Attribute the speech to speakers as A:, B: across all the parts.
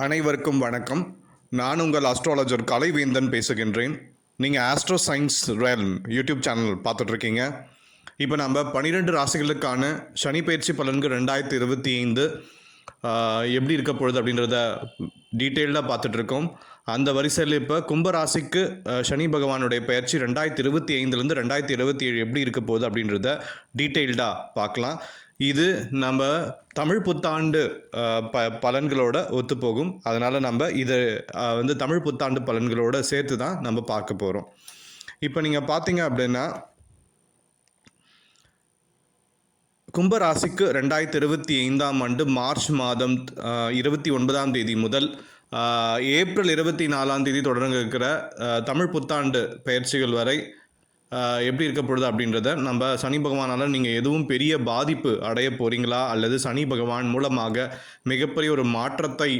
A: அனைவருக்கும் வணக்கம். நான் உங்கள் அஸ்ட்ராலஜர் கலைவேந்தன் பேசுகின்றேன். நீங்கள் ஆஸ்ட்ரோ சயின்ஸ் ரேல்ம் யூடியூப் சேனல் பார்த்துட்ருக்கீங்க. இப்போ நம்ம 12 ராசிகளுக்கான சனி பயிற்சி பலன்கள் 2025 எப்படி இருக்க போகுது அப்படின்றத டீட்டெயில்டாக பார்த்துட்ருக்கோம். அந்த வரிசையில் இப்போ கும்பராசிக்கு சனி பகவானுடைய பயிற்சி 2025லேருந்து 2027 எப்படி இருக்க போகுது அப்படின்றத டீட்டெயில்டாக பார்க்கலாம். இது நம்ம தமிழ் புத்தாண்டு பலன்களோட ஒத்துப்போகும். அதனால் நம்ம இதை தமிழ் புத்தாண்டு பலன்களோட சேர்த்து தான் நம்ம பார்க்க போகிறோம். இப்போ நீங்கள் பார்த்தீங்க அப்படின்னா கும்பராசிக்கு 2025 மார்ச் மாதம் 29 முதல் ஏப்ரல் 24 தொடங்க இருக்கிற தமிழ் புத்தாண்டு பயிற்சிகள் வரை எப்படி இருக்க போகுது அப்படின்றத நம்ம சனி பகவானால் நீங்கள் எதுவும் பெரிய பாதிப்பு அடைய போகிறீங்களா அல்லது சனி பகவான் மூலமாக மிகப்பெரிய ஒரு மாற்றத்தை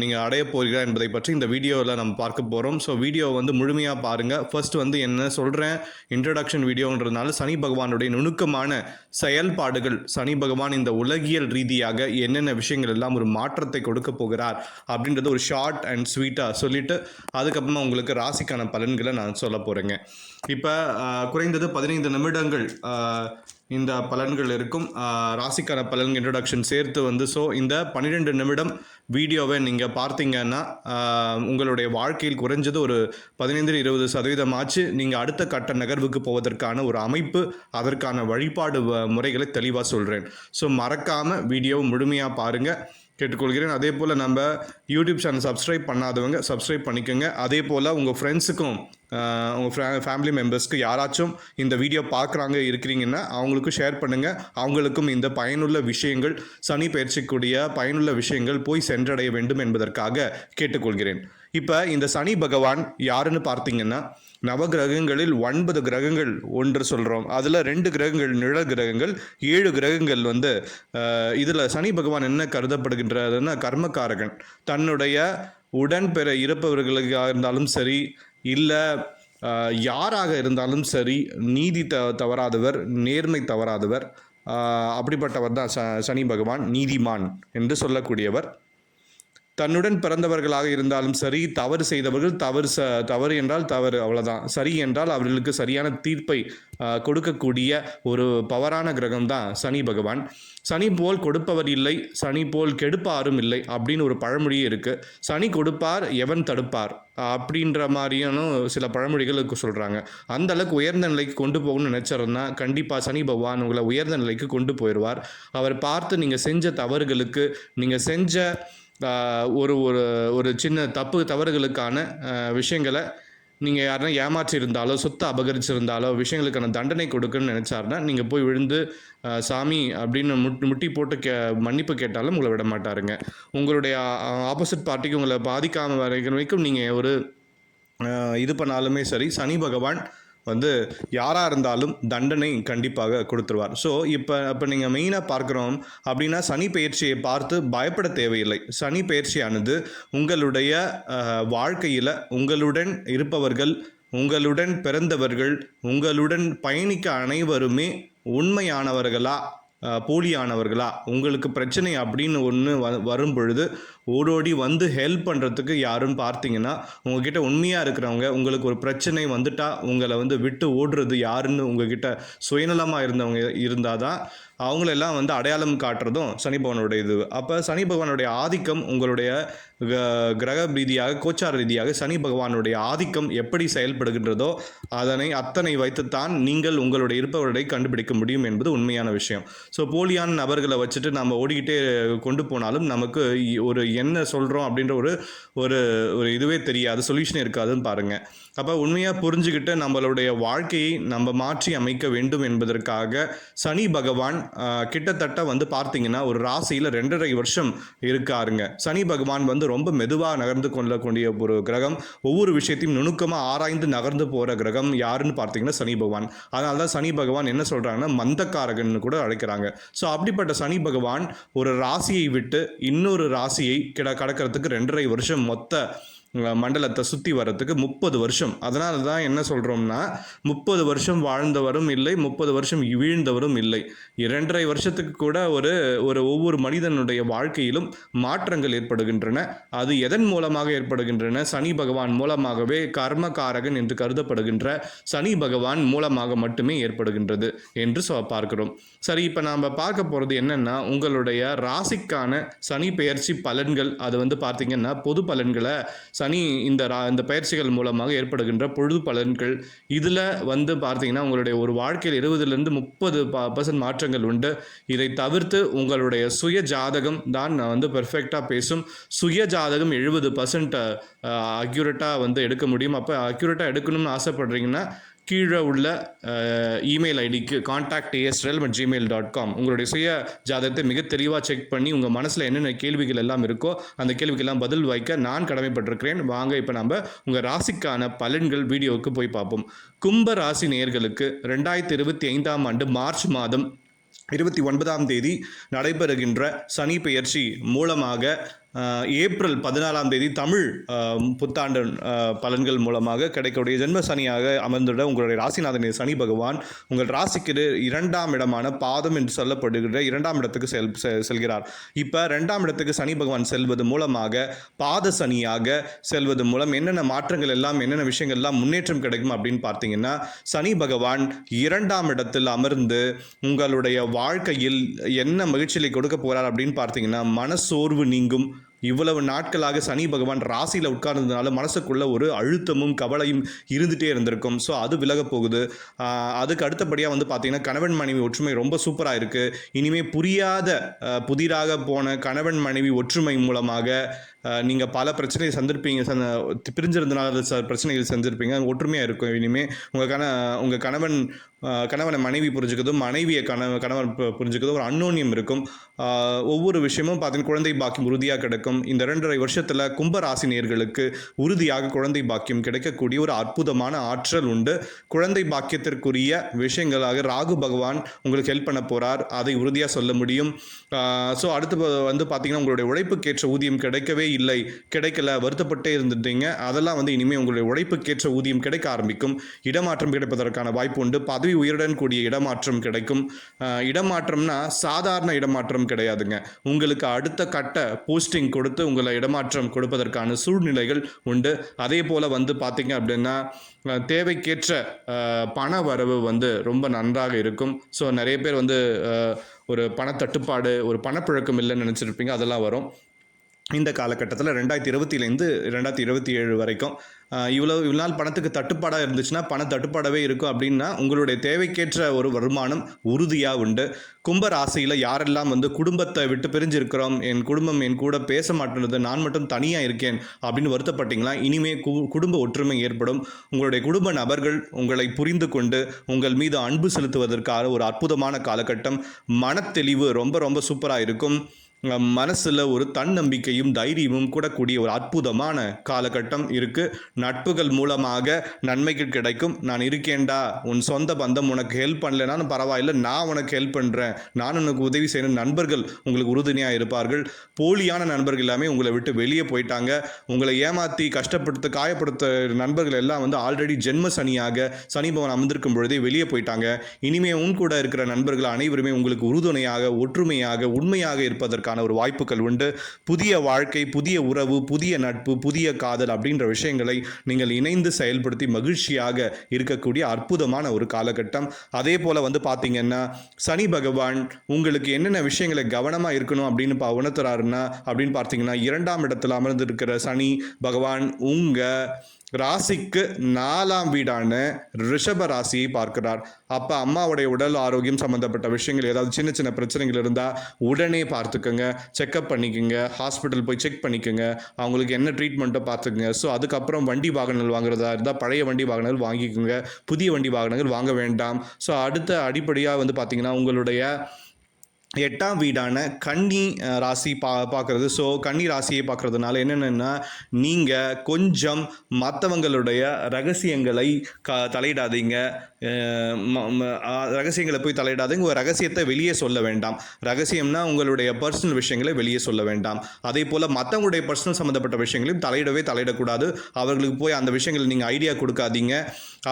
A: நீங்கள் அடைய போகிறீர்களா என்பதை பற்றி இந்த வீடியோவில் நம்ம பார்க்க போகிறோம். ஸோ வீடியோ முழுமையாக பாருங்கள். ஃபர்ஸ்ட் என்ன சொல்கிறேன், இன்ட்ரடக்ஷன் வீடியோன்றதுனால சனி பகவானுடைய நுணுக்கமான செயல்பாடுகள், சனி பகவான் இந்த உலகியல் ரீதியாக என்னென்ன விஷயங்கள் எல்லாம் ஒரு மாற்றத்தை கொடுக்க போகிறார் அப்படின்றது ஒரு ஷார்ட் அண்ட் ஸ்வீட்டாக சொல்லிவிட்டு அதுக்கப்புறமா உங்களுக்கு ராசிக்கான பலன்களை நான் சொல்ல போகிறேங்க. இப்போ குறைந்தது 15 நிமிடங்கள் இந்த பலன்கள் இருக்கும். ராசிக்கான பலன்கள் இன்ட்ரடக்ஷன் சேர்த்து ஸோ இந்த 12 நிமிடம் வீடியோவை நீங்கள் பார்த்தீங்கன்னா உங்களுடைய வாழ்க்கையில் குறைஞ்சது ஒரு 15-20% ஆச்சு நீங்கள் அடுத்த கட்ட நகர்வுக்கு போவதற்கான ஒரு அமைப்பு, அதற்கான வழிபாடு முறைகளை தெளிவாக சொல்கிறேன். ஸோ மறக்காமல் வீடியோவை முழுமையாக பாருங்கள் கேட்டுக்கொள்கிறேன். அதே போல் நம்ம யூடியூப் சேனல் சப்ஸ்கிரைப் பண்ணாதவங்க சப்ஸ்கிரைப் பண்ணிக்கோங்க. அதே போல் உங்கள் ஃப்ரெண்ட்ஸுக்கும் உங்கள் ஃபேமிலி மெம்பர்ஸ்க்கு யாராச்சும் இந்த வீடியோ பார்க்குறாங்க இருக்கிறீங்கன்னா அவங்களுக்கும் ஷேர் பண்ணுங்கள். அவங்களுக்கும் இந்த பயனுள்ள விஷயங்கள், சனி பயிற்சிக்கூடிய பயனுள்ள விஷயங்கள் போய் சென்றடைய வேண்டும் என்பதற்காக கேட்டுக்கொள்கிறேன். இப்போ இந்த சனி பகவான் யாருன்னு பார்த்தீங்கன்னா, நவகிரகங்களில் 9 கிரகங்கள் ஒன்று சொல்கிறோம். அதில் 2 கிரகங்கள் நிழல் கிரகங்கள், 7 கிரகங்கள் இதில் சனி பகவான் என்ன கருதப்படுகின்றதுன்னா கர்மகாரகன். தன்னுடைய உடன்பெற இருப்பவர்களுக்காக இருந்தாலும் சரி, இல்லை யாராக இருந்தாலும் சரி, நீதி தவறாதவர், நேர்மை தவறாதவர், அப்படிப்பட்டவர் தான் சனி பகவான். நீதிமான் என்று சொல்லக்கூடியவர். தன்னுடன் பிறந்தவர்களாக இருந்தாலும் சரி, தவறு செய்தவர்கள், தவறு என்றால் தவறு, அவ்வளோதான். சரி என்றால் அவர்களுக்கு சரியான தீர்ப்பை கொடுக்கக்கூடிய ஒரு பவரான கிரகம் தான் சனி பகவான். சனி போல் கொடுப்பவர் இல்லை, சனி போல் கெடுப்பாரும் இல்லை அப்படின்னு ஒரு பழமொழியே இருக்குது. சனி கொடுப்பார், எவன் தடுப்பார் அப்படின்ற மாதிரியான சில பழமொழிகளுக்கு சொல்கிறாங்க. அந்த அளவுக்கு உயர்ந்த நிலைக்கு கொண்டு போகணும்னு நினச்சிருந்தா கண்டிப்பாக சனி பகவான் உங்களை உயர்ந்த நிலைக்கு கொண்டு போயிடுவார். அவர் பார்த்து நீங்கள் செஞ்ச தவறுகளுக்கு, நீங்கள் செஞ்ச ஒரு ஒரு ஒரு சின்ன தவறுகளுக்கான விஷயங்களை நீங்கள் யாருன்னா ஏமாற்றி இருந்தாலோ, சொத்தை அபகரிச்சிருந்தாலோ, விஷயங்களுக்கான தண்டனை கொடுக்குன்னு நினச்சாருன்னா நீங்கள் போய் விழுந்து சாமி அப்படின்னு முட்டி போட்டு மன்னிப்பு கேட்டாலும் உங்களை விட மாட்டாருங்க. உங்களுடைய ஆப்போசிட் பார்ட்டிக்கு உங்களை பாதிக்காமல் வரைக்கும் நீங்கள் ஒரு இது பண்ணாலுமே சரி, சனி பகவான் யாராக இருந்தாலும் தண்டனை கண்டிப்பாக கொடுத்துருவார். ஸோ இப்போ நீங்கள் மெயினாக பார்க்குறோம் அப்படின்னா சனி பயிற்சியை பார்த்து பயப்பட தேவையில்லை. சனி பயிற்சியானது உங்களுடைய வாழ்க்கையில் உங்களுடன் இருப்பவர்கள், உங்களுடன் பிறந்தவர்கள், உங்களுடன் பயணிக்க அனைவருமே உண்மையானவர்களா போலியானவர்களா, உங்களுக்கு பிரச்சனை அப்படின்னு ஒன்று வரும் பொழுது ஓடோடி ஹெல்ப் பண்ணுறதுக்கு யாருன்னு பார்த்தீங்கன்னா உங்ககிட்ட உண்மையாக இருக்கிறவங்க. உங்களுக்கு ஒரு பிரச்சனை வந்துட்டால் உங்களை விட்டு ஓடுறது யாருன்னு உங்ககிட்ட சுயநலமாக இருந்தவங்க இருந்தால் தான் அவங்களெல்லாம் அடையாளம் காட்டுறதும் சனி பகவானுடைய இது. அப்போ சனி பகவானுடைய ஆதிக்கம் உங்களுடைய கிரக ரீதியாக, கோச்சார ரீதியாக சனி பகவானுடைய ஆதிக்கம் எப்படி செயல்படுகின்றதோ அத்தனை வைத்துத்தான் நீங்கள் உங்களுடைய இருப்பவர்களை கண்டுபிடிக்க முடியும் என்பது உண்மையான விஷயம். ஸோ போலியான நபர்களை வச்சுட்டு நம்ம ஓடிக்கிட்டே கொண்டு போனாலும் நமக்கு ஒரு என்ன சொல்கிறோம் அப்படின்ற ஒரு இதுவே தெரியாது, சொல்யூஷனே இருக்காதுன்னு பாருங்கள். அப்போ உண்மையாக புரிஞ்சுக்கிட்டு நம்மளுடைய வாழ்க்கையை நம்ம மாற்றி அமைக்க வேண்டும் என்பதற்காக சனி பகவான் கிட்டத்தட்ட பார்த்தீங்கன்னா ஒரு ராசியில் 2.5 வருஷம் இருக்காருங்க. சனி பகவான் ரொம்ப மெதுவாக நகர்ந்து கொள்ளக்கூடிய ஒரு கிரகம். ஒவ்வொரு விஷயத்தையும் நுணுக்கமாக ஆராய்ந்து நகர்ந்து போகிற கிரகம் யாருன்னு பார்த்தீங்கன்னா சனி பகவான். அதனால தான் சனி பகவான் என்ன சொல்கிறாங்கன்னா மந்தக்காரகன் கூட அழைக்கிறாங்க. ஸோ அப்படிப்பட்ட சனி பகவான் ஒரு ராசியை விட்டு இன்னொரு ராசியை கடக்கிறதுக்கு 2.5 வருஷம் மொத்த மண்டலத்தை சுற்றி வர்றதுக்கு 30 வருஷம். அதனால தான் என்ன சொல்கிறோம்னா 30 வருஷம் வாழ்ந்தவரும் இல்லை, 30 வருஷம் வீழ்ந்தவரும் இல்லை. 2.5 வருஷத்துக்கு கூட ஒரு ஒரு ஒவ்வொரு மனிதனுடைய வாழ்க்கையிலும் மாற்றங்கள் ஏற்படுகின்றன. அது எதன் மூலமாக ஏற்படுகின்றன? சனி பகவான் மூலமாகவே, கர்மகாரகன் என்று கருதப்படுகின்ற சனி பகவான் மூலமாக மட்டுமே ஏற்படுகின்றது என்று பார்க்கிறோம். சரி, இப்போ நாம் பார்க்க போகிறது என்னென்னா, உங்களுடைய ராசிக்கான சனி பெயர்ச்சி பலன்கள். அது வந்து பார்த்தீங்கன்னா பொது பலன்களை சனி இந்த பயிற்சிகள் மூலமாக ஏற்படுகின்ற பொது பலன்கள். இதில் வந்து பார்த்தீங்கன்னா உங்களுடைய ஒரு வாழ்க்கையில் 20லேருந்து 30% மாற்றங்கள் உண்டு. இதை தவிர்த்து உங்களுடைய சுய ஜாதகம் தான் நான் வந்து பெர்ஃபெக்டாக பேசும். சுய ஜாதகம் 70% அக்யூரேட்டாக வந்து எடுக்க முடியும். அப்போ அக்யூரேட்டாக எடுக்கணும்னு ஆசைப்படுறீங்கன்னா கீழே உள்ள இமெயில் ஐடிக்கு contact@gmail.com உங்களுடைய சுய ஜாதகத்தை மிக தெளிவாக செக் பண்ணி உங்கள் மனசில் என்னென்ன கேள்விகள் எல்லாம் இருக்கோ அந்த கேள்விக்கெல்லாம் பதில் வைக்க நான் கடமைப்பட்டிருக்கிறேன். வாங்க இப்போ நம்ம உங்கள் ராசிக்கான பலன்கள் வீடியோவுக்கு போய் பார்ப்போம். கும்ப ராசி நேயர்களுக்கு 2025ஆம் ஆண்டு மார்ச் மாதம் 29ஆம் தேதி நடைபெறுகின்ற சனி பெயர்ச்சி மூலமாக ஏப்ரல் 14ஆம் தேதி தமிழ் புத்தாண்டு பலன்கள் மூலமாக கிடைக்கக்கூடிய ஜென்ம சனியாக அமர்ந்துள்ள உங்களுடைய ராசிநாதன் சனி பகவான் உங்கள் ராசிக்கு 2ஆம் இடமான பாதம் என்று சொல்லப்படுகிற 2ஆம் இடத்துக்கு செல்கிறார். இப்போ 2ஆம் இடத்துக்கு சனி பகவான் செல்வது மூலமாக பாத சனியாக செல்வது மூலம் என்னென்ன மாற்றங்கள் எல்லாம், என்னென்ன விஷயங்கள் எல்லாம் முன்னேற்றம் கிடைக்கும் அப்படின்னு பார்த்தீங்கன்னா, சனி பகவான் 2ஆம் இடத்தில் அமர்ந்து உங்களுடைய வாழ்க்கையில் என்ன மகிழ்ச்சியை கொடுக்க போகிறார் அப்படின்னு பார்த்தீங்கன்னா, மனசோர்வு நீங்கும். இவ்வளவு நாட்களாக சனி பகவான் ராசியில் உட்கார்ந்ததுனால மனசுக்குள்ள ஒரு அழுத்தமும் கவலையும் இருந்துகிட்டே இருந்திருக்கும். ஸோ அது விலக போகுது. அதுக்கு அடுத்தபடியாக வந்து பார்த்தீங்கன்னா கணவன் மனைவி ஒற்றுமை ரொம்ப சூப்பராக இருக்குது. இனிமேல் புதிதாக போன கணவன் மனைவி ஒற்றுமை மூலமாக நீங்கள் பல பிரச்சனைகள் சந்திருப்பீங்க. பிரிஞ்சிருந்தனால பிரச்சனைகள் செஞ்சுருப்பீங்க. ஒற்றுமையாக இருக்கும். இனிமேல் உங்கள் கணவனை மனைவி புரிஞ்சுக்கிறதும், மனைவியை கணவன் புரிஞ்சுக்கிறதும் ஒரு அன்னோன்யம் இருக்கும். ஒவ்வொரு விஷயமும் பார்த்தீங்கன்னா குழந்தை பாக்கியம் உறுதியாக கிடைக்கும். இந்த 2.5 வருஷத்தில் கும்பராசி நேயர்களுக்கு உறுதியாக குழந்தை பாக்கியம் கிடைக்கக்கூடிய ஒரு அற்புதமான ஆற்றல் உண்டு. குழந்தை பாக்கியத்திற்குரிய விஷயங்களாக ராகு பகவான் உங்களுக்கு ஹெல்ப் பண்ண போகிறார். அதை உறுதியாக சொல்ல முடியும். ஸோ அடுத்து வந்து பார்த்தீங்கன்னா உங்களுடைய உழைப்புக்கேற்ற ஊதியம் கிடைக்கல, வருத்தப்பட்டே இருந்துட்டீங்க. அதெல்லாம் வந்து இனிமேல் உங்களுடைய உழைப்புக்கேற்ற ஊதியம் கிடைக்க ஆரம்பிக்கும். இடமாற்றம் கிடைப்பதற்கான வாய்ப்பு உண்டு. பதவி உயருடன் கூடிய இடமாற்றம் கிடைக்கும். இடமாற்றம்னா சாதாரண இடமாற்றம் கிடையாதுங்க. உங்களுக்கு அடுத்த கட்ட போஸ்டிங் கொடுத்து உங்களை இடமாற்றம் கொடுப்பதற்கான சூழ்நிலைகள் உண்டு. அதே போல் வந்து பார்த்தீங்க அப்படின்னா தேவைக்கேற்ற பண வரவு வந்து ரொம்ப நன்றாக இருக்கும். ஸோ நிறைய பேர் வந்து ஒரு பணத்தட்டுப்பாடு, ஒரு பணப்புழக்கம் இல்லைன்னு நினச்சிருப்பீங்க. அதெல்லாம் வரும். இந்த காலகட்டத்தில் 2020லேருந்து 2027 வரைக்கும் இவ்வளவு நாள் பணத்துக்கு தட்டுப்பாடாக இருந்துச்சுன்னா பண தட்டுப்பாடவே இருக்கும். அப்படின்னா உங்களுடைய தேவைக்கேற்ற ஒரு வருமானம் உறுதியாக உண்டு. கும்ப ராசியில் யாரெல்லாம் வந்து குடும்பத்தை விட்டு பிரிஞ்சிருக்கிறோம், என் குடும்பம் என் கூட பேச மாட்டேனது, நான் மட்டும் தனியாக இருக்கேன் அப்படின்னு வருத்தப்பட்டீங்களா, இனிமேல் குடும்ப ஒற்றுமை ஏற்படும். உங்களுடைய குடும்ப நபர்கள் உங்களை புரிந்து கொண்டு உங்கள் மீது அன்பு செலுத்துவதற்காக ஒரு அற்புதமான காலகட்டம். மனத்தெளிவு ரொம்ப ரொம்ப சூப்பராக இருக்கும். மனசில் ஒரு தன்னம்பிக்கையும் தைரியமும் கூடக்கூடிய ஒரு அற்புதமான காலகட்டம் இருக்குது. நட்புகள் மூலமாக நன்மைகள் கிடைக்கும். நான் இருக்கேன்டா, உன் சொந்த பந்தம் உனக்கு ஹெல்ப் பண்ணலைனாலும் பரவாயில்லை, நான் உனக்கு ஹெல்ப் பண்ணுறேன், நான் உனக்கு உதவி செய்யணும், நண்பர்கள் உங்களுக்கு உறுதுணையாக இருப்பார்கள். போலியான நண்பர்கள் எல்லாமே உங்களை விட்டு வெளியே போயிட்டாங்க. உங்களை ஏமாற்றி கஷ்டப்படுத்த காயப்படுத்த நண்பர்கள் எல்லாம் வந்து ஆல்ரெடி ஜென்ம சனியாக சனி பகவான் அமர்ந்திருக்கும் பொழுதே வெளியே போயிட்டாங்க. இனிமேல் உன் கூட இருக்கிற நண்பர்கள் அனைவருமே உங்களுக்கு உறுதுணையாக, ஒற்றுமையாக, உண்மையாக இருப்பதற்கான ஒரு வாய்ப்புகள் உண்டு. புதிய வாழ்க்கை, புதிய உறவு, புதிய நட்பு, புதிய காதல் அப்படின்ற விஷயங்களை நீங்கள் இணைந்து செயல்படுத்தி மகிழ்ச்சியாக இருக்கக்கூடிய அற்புதமான ஒரு காலகட்டம். அதே போல வந்து பார்த்தீங்கன்னா சனி பகவான் உங்களுக்கு என்னென்ன விஷயங்களை கவனமாக இருக்கணும் அப்படின்னு உணர்த்துறாருன்னா அப்படின்னு பார்த்தீங்கன்னா 2ஆம் இடத்துல அமர்ந்திருக்கிற சனி பகவான் உங்கள் ராசிக்கு 4ஆம் வீடான ரிஷப ராசியை பார்க்கிறார். அப்போ அம்மாவுடைய உடல் ஆரோக்கியம் சம்மந்தப்பட்ட விஷயங்கள், ஏதாவது சின்ன சின்ன பிரச்சனைகள் இருந்தால் உடனே பார்த்துக்கோங்க, செக்அப் பண்ணிக்கோங்க, ஹாஸ்பிட்டல் போய் செக் பண்ணிக்கோங்க, அவங்களுக்கு என்ன ட்ரீட்மெண்ட்டோ பார்த்துக்குங்க. ஸோ அதுக்கப்புறம் வண்டி வாகனங்கள் வாங்குறதா இருந்தால் பழைய வண்டி வாகனங்கள் வாங்கிக்கோங்க, புதிய வண்டி வாகனங்கள் வாங்க வேண்டாம். ஸோ அடுத்த அடிப்படையாக வந்து பார்த்திங்கன்னா உங்களுடைய 8ஆம் வீடான கன்னி ராசி பார்க்குறது. ஸோ கன்னி ராசியை பார்க்குறதுனால என்னென்னா, நீங்கள் கொஞ்சம் மற்றவங்களுடைய ரகசியங்களை தலையிடாதீங்க. ரகசியங்களை போய் தலையிடாதீங்க. ஒரு ரகசியத்தை வெளியே சொல்ல வேண்டாம். ரகசியம்னா உங்களுடைய பர்சனல் விஷயங்களை வெளியே சொல்ல வேண்டாம். அதே போல் மற்றவங்களுடைய பர்சனல் சம்மந்தப்பட்ட விஷயங்களையும் தலையிடக்கூடாது. அவர்களுக்கு போய் அந்த விஷயங்கள் நீங்கள் ஐடியா கொடுக்காதீங்க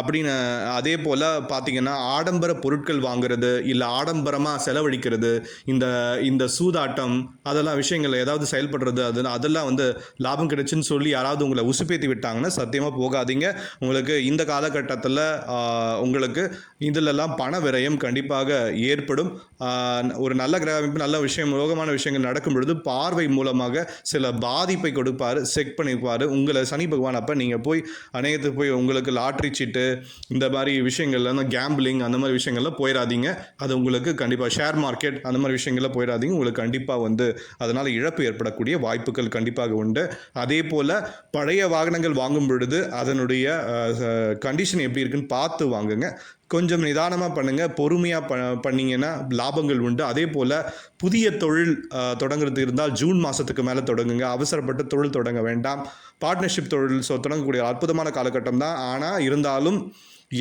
A: அப்படின்னு. அதே போல் பார்த்தீங்கன்னா, ஆடம்பர பொருட்கள் வாங்குறது, இல்லை ஆடம்பரமாக செலவழிக்கிறது, இந்த இந்த சூதாட்டம், அதெல்லாம் விஷயங்கள் ஏதாவது செயல்படுறது, அதெல்லாம் வந்து லாபம் கிடைச்சுன்னு சொல்லி யாராவது உங்களை உசுப்பேத்தி விட்டாங்கன்னா சத்தியமாக போகாதீங்க. உங்களுக்கு இந்த காலகட்டத்தில் உங்களுக்கு இதிலெல்லாம் பண விரயம் கண்டிப்பாக ஏற்படும். ஒரு நல்ல கிரக அமைப்பு, நல்ல விஷயம், யோகமான விஷயங்கள் நடக்கும் பொழுது பார்வை மூலமாக சில பாதிப்பை கொடுப்பார், செக் பண்ணிப்பார் உங்களை சனி பகவான். அப்போ நீங்கள் போய் அநேகத்துக்கு போய் உங்களுக்கு லாட்ரி சீட்டு இந்த மாதிரி விஷயங்கள்லாம், கேம்பிளிங் அந்த மாதிரி விஷயங்கள்லாம் போயிடாதீங்க. அது உங்களுக்கு கண்டிப்பாக ஷேர் மார்க்கெட் அந்த மாதிரி விஷயங்கள்லாம் போயிடாதீங்க. உங்களுக்கு கண்டிப்பாக வந்து அதனால் இழப்பு ஏற்படக்கூடிய வாய்ப்புகள் கண்டிப்பாக உண்டு. அதே போல் பழைய வாகனங்கள் வாங்கும் பொழுது அதனுடைய கண்டிஷன் எப்படி இருக்குன்னு பார்த்து வாங்குங்க. கொஞ்சம் நிதானமாக பண்ணுங்கள், பொறுமையாக பண்ணிங்கன்னா லாபங்கள் உண்டு. அதே போல் புதிய தொழில் தொடங்குறது இருந்தால் ஜூன் மாதத்துக்கு மேலே தொடங்குங்க. அவசரப்பட்டு தொழில் தொடங்க வேண்டாம். பார்ட்னர்ஷிப் தொழில் தொடங்கக்கூடிய அற்புதமான காலகட்டம் தான். ஆனால் இருந்தாலும்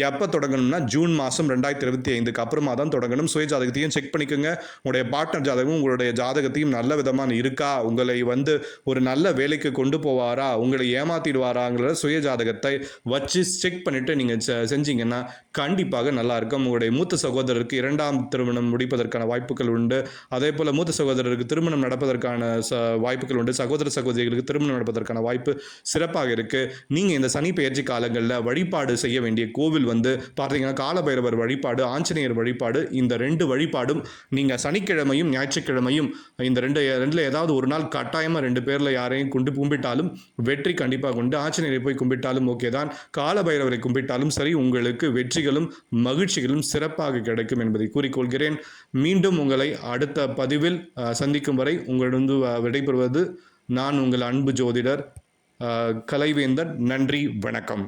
A: எப்போ தொடங்கணும்னா ஜூன் மாதம் 2025க்கு அப்புறமா தான் தொடங்கணும். சுய ஜாதகத்தையும் செக் பண்ணிக்கோங்க. உங்களுடைய பார்ட்னர் ஜாதகமும் உங்களுடைய ஜாதகத்தையும் நல்ல விதமாக இருக்கா, உங்களை வந்து ஒரு நல்ல வேலைக்கு கொண்டு போவாரா, உங்களை ஏமாற்றிடுவாராங்கிற சுய ஜாதகத்தை வச்சு செக் பண்ணிவிட்டு நீங்கள் செஞ்சீங்கன்னா கண்டிப்பாக நல்லாயிருக்கும். உங்களுடைய மூத்த சகோதரருக்கு 2ஆம் திருமணம் முடிப்பதற்கான வாய்ப்புகள் உண்டு. அதே போல் மூத்த சகோதரருக்கு திருமணம் நடப்பதற்கான வாய்ப்புகள் உண்டு. சகோதர சகோதரிகளுக்கு திருமணம் நடப்பதற்கான வாய்ப்பு சிறப்பாக இருக்குது. நீங்கள் இந்த சனி பெயர்ச்சி காலங்களில் வழிபாடு செய்ய வேண்டிய கோவில் வந்து பார்த்தீங்கன்னா காலபைரவர் வழிபாடு, ஆஞ்சநேயர் வழிபாடு, இந்த 2 வழிபாடும் நீங்கள் சனிக்கிழமையும் ஞாயிற்றுக்கிழமையும் இந்த ரெண்டில் ஏதாவது ஒரு நாள் கட்டாயமாக 2 பேரில் யாரையும் கும்பிட்டாலும் வெற்றி கண்டிப்பாக உண்டு. ஆஞ்சநேயரை போய் கும்பிட்டாலும் ஓகே தான், காலபைரவரை கும்பிட்டாலும் சரி, உங்களுக்கு வெற்றிகளும் மகிழ்ச்சிகளும் சிறப்பாக கிடைக்கும் என்பதை கூறிக்கொள்கிறேன். மீண்டும் உங்களை அடுத்த பதிவில் சந்திக்கும் வரை உங்களிடம் விடைபெறுவது நான் உங்கள் அன்பு ஜோதிடர் கலைவேந்தன். நன்றி, வணக்கம்.